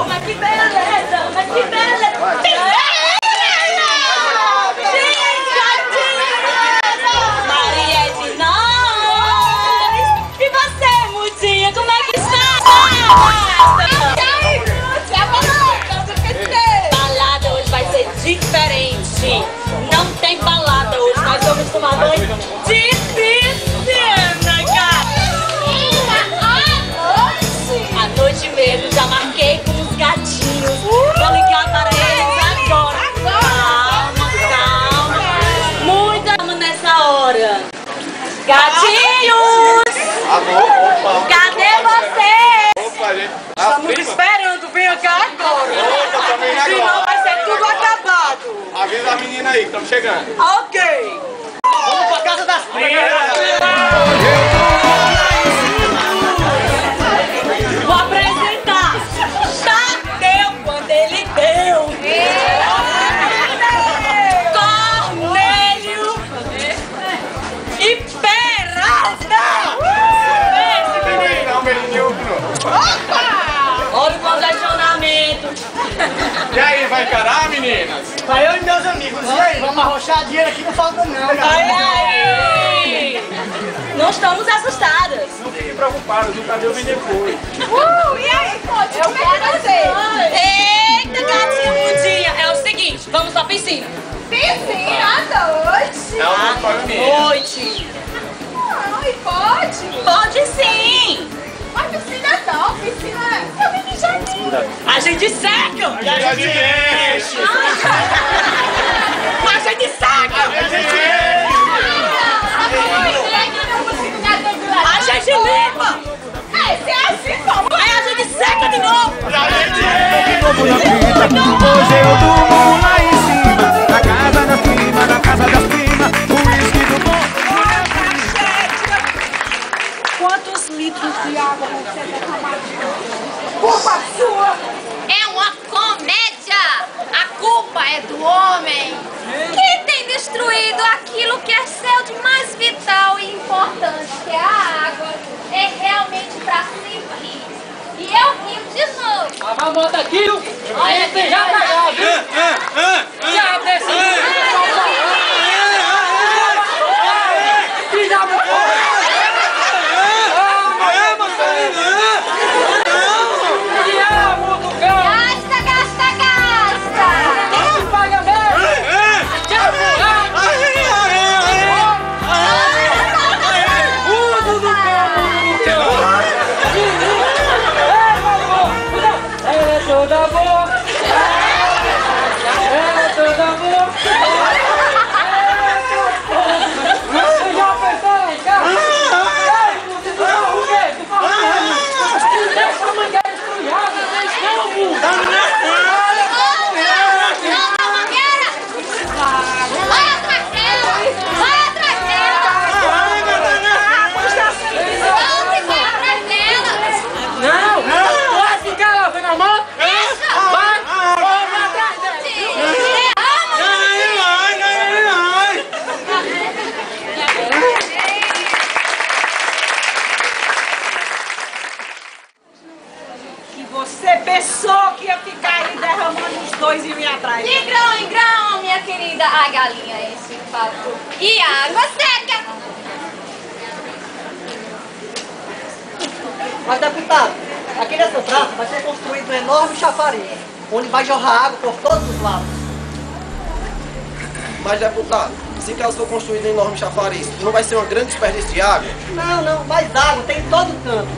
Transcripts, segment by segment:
Mas que beleza! Mas que beleza! Maria é de nós! E você, mudinha, como é que está? Balada hoje vai ser diferente. Não tem balada hoje, nós vamos tomar banho de piscina, cara! À noite mesmo, já marquei com os gatinhos. Vou ligar para eles agora. Calma, calma. Muita calma nessa hora. Gatinhos! Cadê vocês? Estamos esperando, venha cá agora. Senão vai ser tudo acabado. Avisa a menina aí, estamos chegando. Ok. Vamos pra casa das Vou apresentar. Tadeu quando ele deu. Cornélio e Peralta. Não, menininho. Olha o congestionamento. E aí, vai encarar, meninas? Vai eu e meus amigos. E aí, vamos arrochar dinheiro aqui, não falta não. Aí. Não estamos assustadas. Não fiquem preocupados, o Tadeu vem depois. E aí, pode? Eu quero ver. Eita, gatinho mudinha. É o seguinte, vamos pra piscina. Piscina à noite? Não, não pode vir. Noite. Ai, pode? Pode sim. Mas piscina não, piscina... Eu me mijadinho. A gente seca. E a gente mexe. A gente seca. A gente limpa. Se é assim, vamos. Aí a gente seca de novo. E a gente Hoje eu durmo lá em cima, na casa das primas, na casa das primas, o uísque do bom. Quantos litros de água você derramar? Culpa sua. É uma comédia! A culpa é do homem que tem destruído aquilo que é seu de mais vital e importante, que é a água. É realmente pra se rir. E eu rio de novo. A mamota aqui, aí tem já pegar, viu? Já desce. Gasta, gasta, gasta! Não paga mesmo. Ela é toda boa. Ela é toda boa. Você já pensou lá em casa? Ei, tu falou o quê? Tu falou o quê? Deixa a mangueira esfriada, vocês não, mundo. Você pensou que ia ficar aí derramando os dois e ir atrás? De grão em grão, minha querida. A galinha, esse papo. E a água seca. Mas, deputado, aqui nessa praça vai ser construído um enorme chafariz, onde vai jorrar água por todos os lados. Mas, deputado, se caso for construído um enorme chafariz, não vai ser uma grande desperdício de água? Não, mas água tem em todo canto.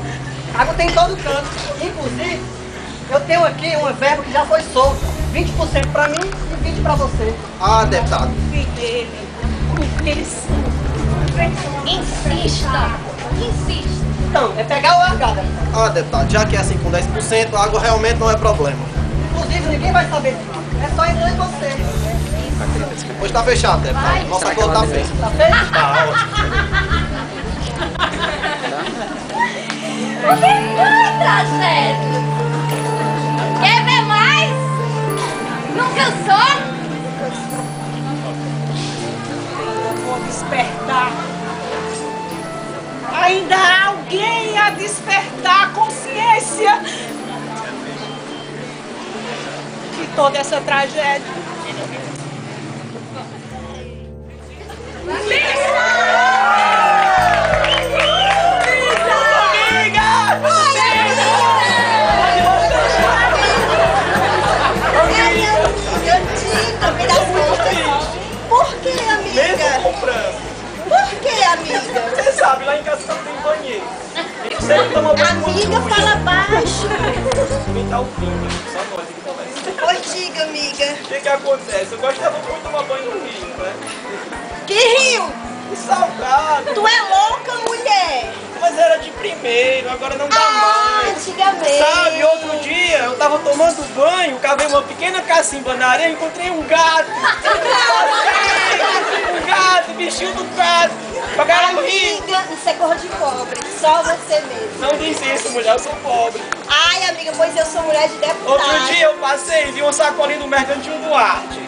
Água tem em todo canto. Inclusive, eu tenho aqui uma verba que já foi solta. 20% para mim e 20% para você. Ah, deputado. Insista. Insista. Então, é pegar ou largar, deputado. Ah, deputado, já que é assim com 10%, a água realmente não é problema. Inclusive, ninguém vai saber disso. É só entre você. Pois tá fechado, deputado. Nossa acordo tá feito. Tá feito? Tá ótimo. O que foi, tragédia? Quer ver mais? Não cansou? Vou despertar. Ainda há alguém a despertar a consciência toda essa tragédia. Por que, amiga? Mesmo comprando. Por que, amiga? Você sabe, lá em casa não tem banheiro. Você não toma banho muito Amiga, sujo. fala baixo. Quem tá ouvindo? Só nós que conversa. Oi, diga, amiga. O que acontece? Eu gostava muito de tomar banho no rio, né? Que rio? Que salgado. Tu é louca, mulher? Mas era de primeiro, agora não dá mais. Antigamente. Sabe, outro dia eu tava tomando banho, cavei uma pequena cacimba na areia e encontrei um gato. Um gato, bichinho do gato. Pagaram no rio. Amiga, isso é cor de pobre. Só você mesmo. Não diz isso, mulher, eu sou pobre. Ai, amiga, pois eu sou mulher de deputado. Outro dia eu passei e vi uma sacolinha do Mercantil Duarte.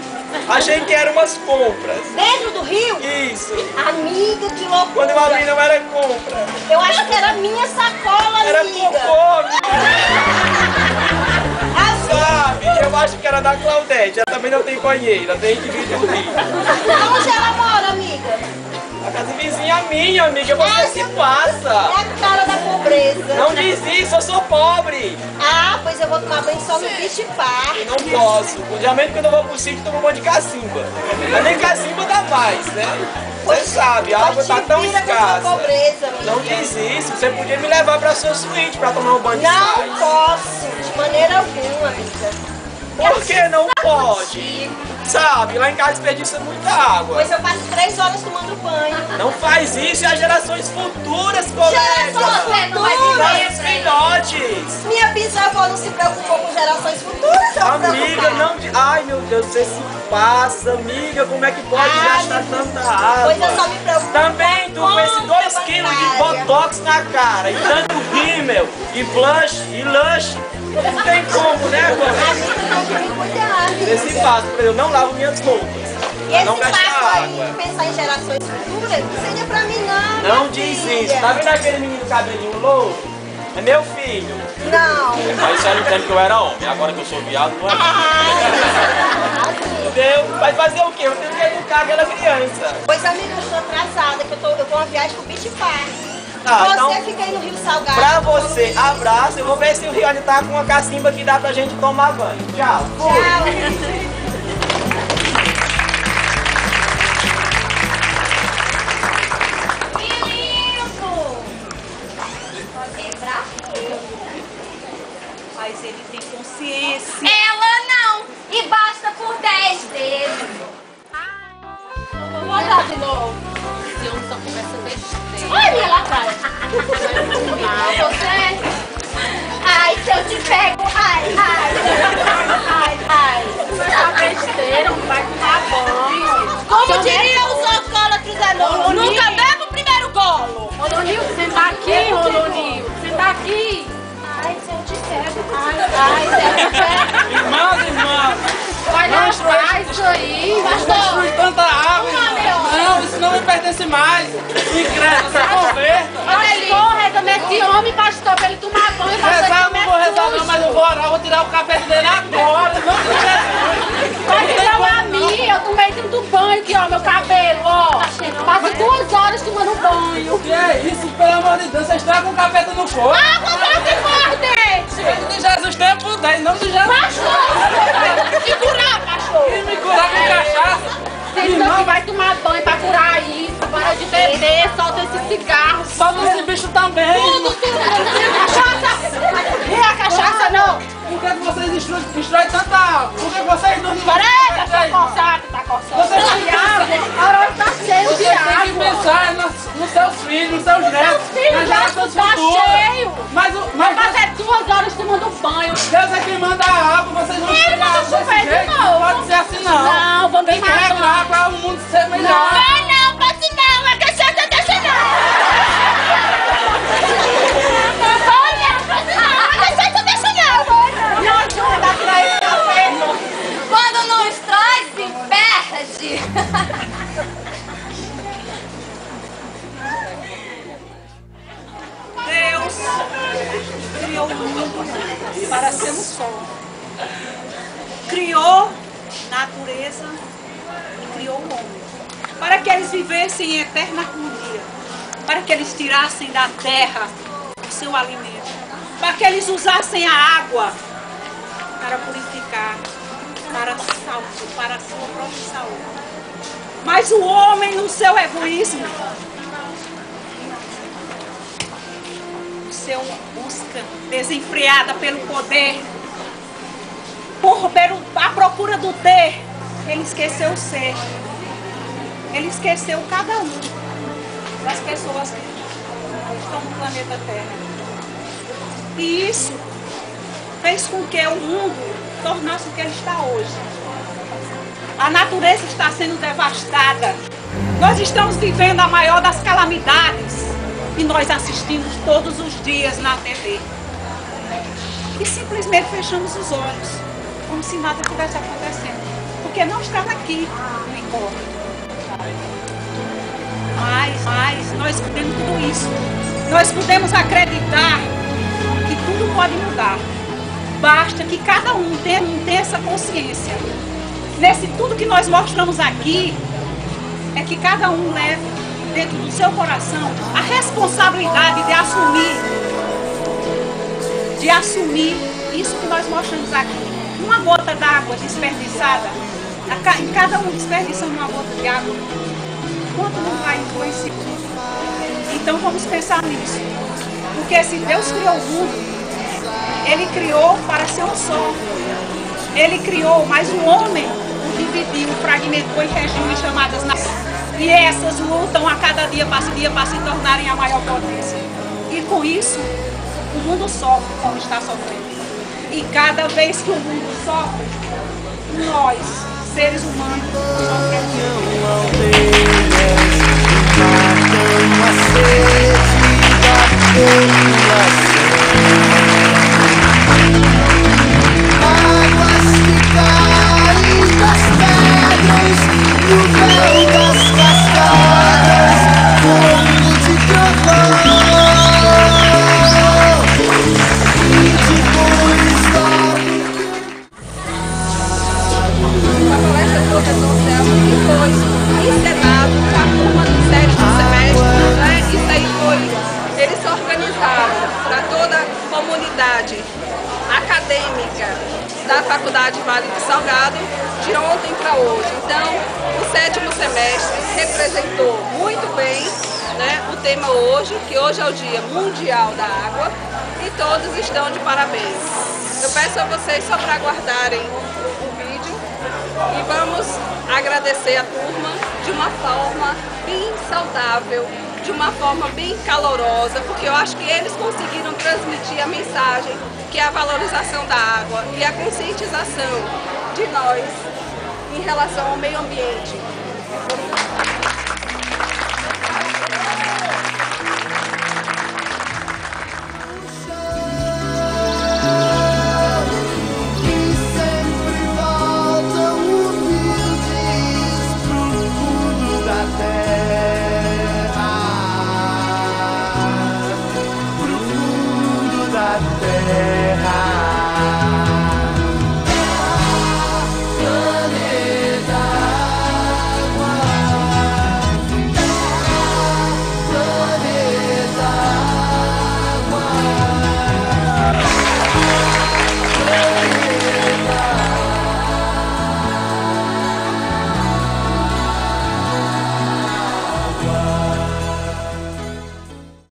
Achei que eram umas compras. Dentro do rio? Isso. Amiga, que loucura. Quando eu abri não era compra. Eu acho que era minha sacola, Era amiga. cocô. Sabe, eu acho que era da Claudete. Ela também não tem banheira, tem que vir do rio. Onde ela mora, amiga? A casa vizinha minha, amiga, você se passa. É a cara da pobreza. Não diz isso, eu sou pobre. Ah, pois eu vou tomar banho só no Beach Park. Não posso. Ultimamente quando eu vou pro sítio, tomo banho de cacimba. Mas nem cacimba dá mais, né? Você sabe, a água tá tão escassa. Pobreza, amiga. Não diz isso, você podia me levar pra sua suíte pra tomar um banho de Não sais. posso, de maneira alguma, amiga. Por que não pode? Sabe, lá em casa desperdiça muita água. Pois eu passo 3 horas tomando banho. Não faz isso, e as gerações futuras, colega. Você não vai viver, Os filhotes. Minha bisavó não se preocupou com gerações futuras, eu vou Amiga, preocupar. não... Ai, meu Deus, você se passa, amiga. Como é que pode gastar tanta água? Pois eu só me preocupo. Também, tu com esses 2 quilos de botox na cara, e tanto rímel, e blush, e lush. Não tem como, né, colega? Amiga, tem que me cuidar, amiga. Esse passo, por exemplo, eu não lavo minhas roupas. E Pra não esse gastar passo água. aí, pensar em gerações futuras, não seria pra mim não. Não minha diz filha. isso. Tá vendo aquele menino cabelinho louro? É meu filho. Não. Mas isso era no tempo que eu era homem, agora que eu sou viado, não é? Entendeu? Vai fazer o quê? Eu tenho que educar aquela criança. Pois, amiga, eu estou atrasada, que eu vou uma viagem pro Beach Park. Tá, Você então, fica aí no Rio Salgado. pra você, abraço. Eu vou ver se o Rio tá com uma cacimba que dá pra gente tomar banho. Tchau. Fui. Tchau. Mas ele tem consciência. Ela não! E basta por 10 vezes. Vou botar de novo. Se eu só começa besteira. Olha lá atrás. Você? Ai, se eu te pego. Ai, ai. Ai, ai. Tá besteira, não vai tomar banho. Como diriam os alcoólatros anônimos, nunca beba o primeiro golo. Rolonil, senta aqui, Rolonil. Senta aqui. Ai, se eu te pego. Ai, se eu te pego. Irmãos, Vai não faz isso aí. Destrui tanta água, irmão. Não, isso não me pertence mais. Incrédulo, se converta. Reza nesse homem, pastor, pra ele tomar banho. Rezar eu não vou rezar não, mas eu vou orar, eu vou tirar o cabelo dele agora. Não se Vai tirar a mim, eu tomei tanto banho aqui, ó, meu cabelo, ó. Passa 2 horas tomando banho. Que é isso, pelo amor de Deus, você estraga um capeta no corpo. Água forte! Em nome de Jesus tem poder, em nome de Jesus. Pastor! Se curar, pastor! E me curar com cachaça. Vocês que vai tomar banho pra curar isso. Para de beber, solta esse cigarro. Solta esse bicho também. Tudo. Cachaça! E a cachaça não? Por que vocês destroem tanta água? Por que vocês não... Parece, tá coçado, tá coçando. Vocês têm que A hora tá cheio de Vocês têm que água. pensar nos seus filhos, nos seus netos, Seus filhos nas já gerações tá futuras. cheio. Mas Vai passar 2 horas tomando banho. Deus é quem manda a água, vocês vão Ele chegar manda desse chover de jeito. novo. Não pode ser assim não. Não, vamos Tem que tomar regular para o mundo ser melhor. Não, pode não, a cachaça deixa não. Olha, a cachaça deixa não. Não ajuda pra esse cabelo. Quando não extrai, se perde. Deus criou o mundo para ser um sol. criou a natureza e criou o homem, para que eles vivessem em eterna harmonia, para que eles tirassem da terra o seu alimento, para que eles usassem a água para purificar, para a saúde, para a sua própria saúde. Mas o homem, no seu egoísmo, no seu busca desenfreada pelo poder, à procura do ter, ele esqueceu o ser. Ele esqueceu cada um das pessoas que estão no planeta Terra. E isso fez com que o mundo tornasse o que ele está hoje. A natureza está sendo devastada. Nós estamos vivendo a maior das calamidades e nós assistimos todos os dias na TV. E simplesmente fechamos os olhos, como se nada estivesse acontecendo. Porque não estava aqui, não importa. Mas nós podemos tudo isso. Nós podemos acreditar que tudo pode mudar. Basta que cada um tenha essa consciência. Nesse tudo que nós mostramos aqui, é que cada um leve dentro do seu coração a responsabilidade de assumir isso que nós mostramos aqui. Uma gota d'água desperdiçada, em cada um desperdiçando uma gota de água, quanto não vai influenciar? Então vamos pensar nisso. Porque se Deus criou o mundo, Ele criou para ser um só. Ele criou, mas o homem o dividiu, fragmentou em regiões chamadas nações. E essas lutam a cada dia para se tornarem a maior potência. E com isso, o mundo sofre como está sofrendo. E cada vez que o mundo sofre, nós, seres humanos, sofremos. Acadêmica da Faculdade Vale do Salgado, de ontem para hoje. Então, o 7º semestre representou muito bem, né, o tema hoje, que hoje é o Dia Mundial da Água, e todos estão de parabéns. Eu peço a vocês só para aguardarem o vídeo e vamos agradecer a turma de uma forma bem saudável, de uma forma bem calorosa, porque eu acho que eles conseguiram transmitir a mensagem que é a valorização da água e a conscientização de nós em relação ao meio ambiente. Terra.